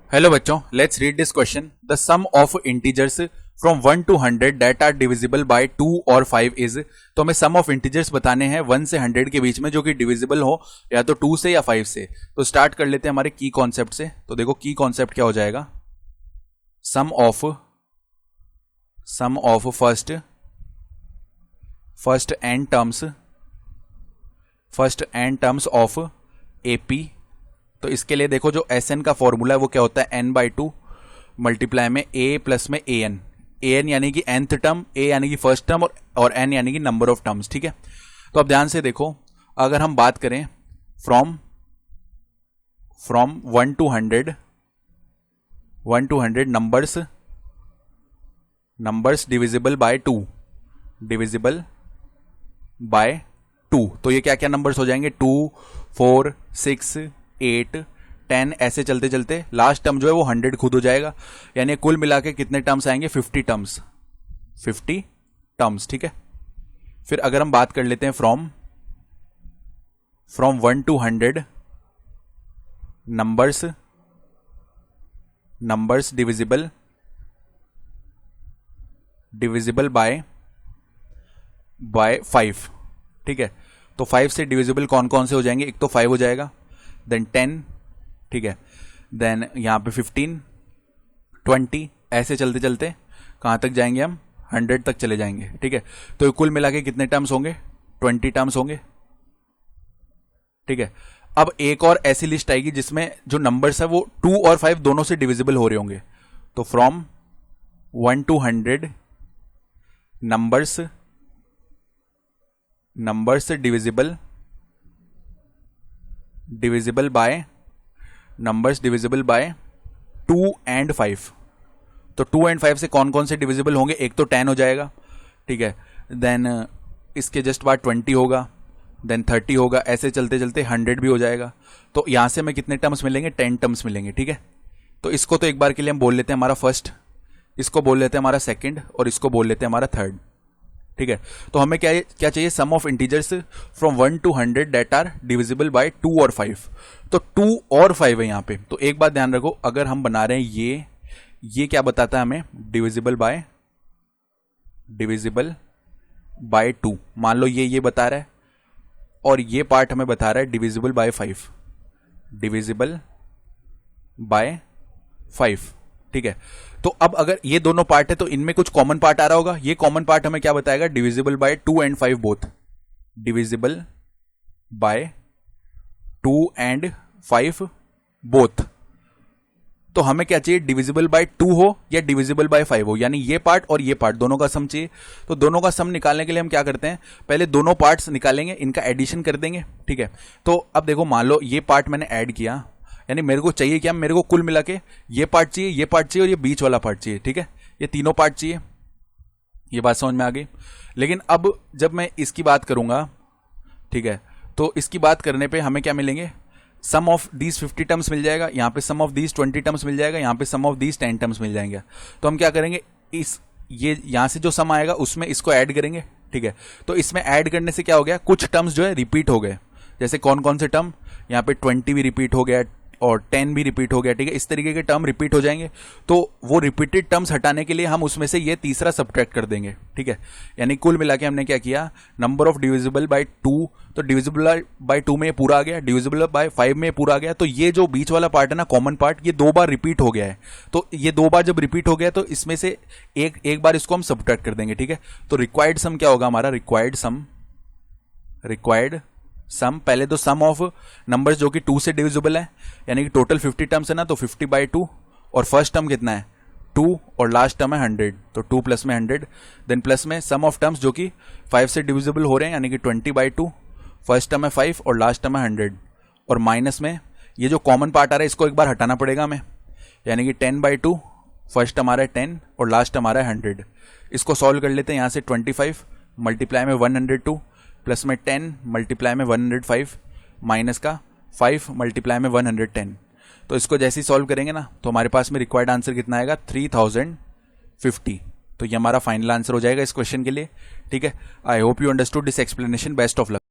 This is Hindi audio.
हेलो बच्चों, let's read this question. The sum of integers from 1 to 100 that are divisible by 2 और 5 इज। तो हमें सम ऑफ इंटीजर्स बताने हैं 1 से 100 के बीच में जो कि डिविजिबल हो या तो 2 से या 5 से। तो स्टार्ट कर लेते हैं हमारे की कॉन्सेप्ट से। तो देखो की कॉन्सेप्ट क्या हो जाएगा, sum of first n terms of AP. तो इसके लिए देखो जो एस एन का फॉर्मूला है वो क्या होता है, एन बाई 2 मल्टीप्लाई में ए प्लस में ए एन यानी कि nth टर्म, ए यानी कि फर्स्ट टर्म और एन यानी कि नंबर ऑफ टर्म्स। ठीक है, तो अब ध्यान से देखो, अगर हम बात करें from 1 to 100 numbers divisible by 2। तो ये क्या क्या नंबर्स हो जाएंगे, 2, 4, 6, 8, 10 ऐसे चलते चलते लास्ट टर्म जो है वो 100 खुद हो जाएगा। यानी कुल मिला के कितने टर्म्स आएंगे, 50 टर्म्स। ठीक है, फिर अगर हम बात कर लेते हैं from 1 to 100 numbers divisible by 5। ठीक है, तो 5 से डिविजिबल कौन कौन से हो जाएंगे, एक तो 5 हो जाएगा, देन 10, ठीक है, देन यहां पे 15, 20 ऐसे चलते चलते कहां तक जाएंगे, हम 100 तक चले जाएंगे। ठीक है, तो कुल मिला के कितने टर्म्स होंगे, 20 टर्म्स होंगे। ठीक है, अब एक और ऐसी लिस्ट आएगी जिसमें जो नंबर्स है वो 2 और 5 दोनों से डिविजिबल हो रहे होंगे। तो from 1 to 100 numbers divisible by 2 and 5। तो 2 and 5 से कौन कौन से डिविजिबल होंगे, एक तो 10 हो जाएगा, ठीक है, देन इसके जस्ट बाद 20 होगा, देन 30 होगा, ऐसे चलते चलते 100 भी हो जाएगा। तो यहां से हमें कितने टर्म्स मिलेंगे, 10 टर्म्स मिलेंगे। ठीक है, तो इसको तो एक बार के लिए हम बोल लेते हैं हमारा फर्स्ट, इसको बोल लेते हैं हमारा सेकंड और इसको बोल लेते हैं हमारा थर्ड। ठीक है, तो हमें क्या चाहिए, sum of integers from 1 to 100 that are divisible by 2 और 5। तो 2 और 5 है यहां पे। तो एक बात ध्यान रखो, अगर हम बना रहे हैं ये क्या बताता है हमें, डिविजिबल बाय 2। मान लो ये बता रहा है और ये पार्ट हमें बता रहा है डिविजिबल बाय 5। ठीक है, तो अब अगर ये दोनों पार्ट है तो इनमें कुछ कॉमन पार्ट आ रहा होगा। ये कॉमन पार्ट हमें क्या बताएगा, divisible by 2 and 5 both, divisible by 2 and 5 both. तो हमें क्या चाहिए, डिविजिबल बाय 2 हो या डिविजिबल बाय 5 हो, यानी ये पार्ट और ये पार्ट दोनों का सम चाहिए। तो दोनों का सम निकालने के लिए हम क्या करते हैं, पहले दोनों पार्ट्स निकालेंगे, इनका एडिशन कर देंगे। ठीक है, तो अब देखो, मान लो ये पार्ट मैंने ऐड किया, यानी मेरे को चाहिए क्या, मेरे को कुल मिला के ये पार्ट चाहिए और ये बीच वाला पार्ट चाहिए। ठीक है, ये तीनों पार्ट चाहिए। ये बात समझ में आ गई। लेकिन अब जब मैं इसकी बात करूंगा, ठीक है, तो इसकी बात करने पे हमें क्या मिलेंगे, सम ऑफ दीज 50 टर्म्स मिल जाएगा, यहां पे सम ऑफ दीज 20 टर्म्स मिल जाएगा, यहां पे सम ऑफ दीज 10 टर्म्स मिल जाएंगे। तो हम क्या करेंगे, ये यहां से जो सम आएगा उसमें इसको ऐड करेंगे। ठीक है, तो इसमें ऐड करने से क्या हो गया, कुछ टर्म्स जो है रिपीट हो गए। जैसे कौन कौन से टर्म, यहाँ पे 20 भी रिपीट हो गया और 10 भी रिपीट हो गया। ठीक है, इस तरीके के टर्म रिपीट हो जाएंगे। तो वो रिपीटेड टर्म्स हटाने के लिए हम उसमें से ये तीसरा सब्ट्रैक्ट कर देंगे। ठीक है, यानी कुल मिला के हमने क्या किया, नंबर ऑफ डिविजिबल बाय 2, तो डिविजिबल बाय 2 में ये पूरा आ गया, डिविजिबल बाय 5 में पूरा आ गया। तो ये जो बीच वाला पार्ट है ना, कॉमन पार्ट, ये 2 बार रिपीट हो गया है। तो ये 2 बार जब रिपीट हो गया तो इसमें से एक बार इसको हम सब्ट्रैक्ट कर देंगे। ठीक है, तो रिक्वायर्ड सम क्या होगा हमारा, रिक्वायर्ड सम पहले तो सम ऑफ नंबर्स जो कि 2 से डिविजिबल है, यानी कि टोटल 50 टर्म्स है ना, तो 50 बाय 2 और फर्स्ट टर्म कितना है 2 और लास्ट टर्म है 100, तो 2 प्लस में 100, देन प्लस में सम ऑफ टर्म्स जो कि 5 से डिविजिबल हो रहे हैं, यानी कि 20 बाय 2, फर्स्ट टर्म है 5 और लास्ट टर्म है 100, और माइनस में ये जो कॉमन पार्ट आ रहा है इसको एक बार हटाना पड़ेगा हमें, यानी कि 10 बाय 2, फर्स्ट टर्म आ रहा है 10 और लास्ट टर्म आ रहा है 100। इसको सॉल्व कर लेते हैं, यहाँ से 25 मल्टीप्लाई में 102 प्लस में 10 मल्टीप्लाई में 105 माइनस का 5 मल्टीप्लाई में 110। तो इसको जैसे ही सॉल्व करेंगे ना, तो हमारे पास में रिक्वायर्ड आंसर कितना आएगा, 3050। तो ये हमारा फाइनल आंसर हो जाएगा इस क्वेश्चन के लिए। ठीक है, I hope you understood this explanation. Best of luck.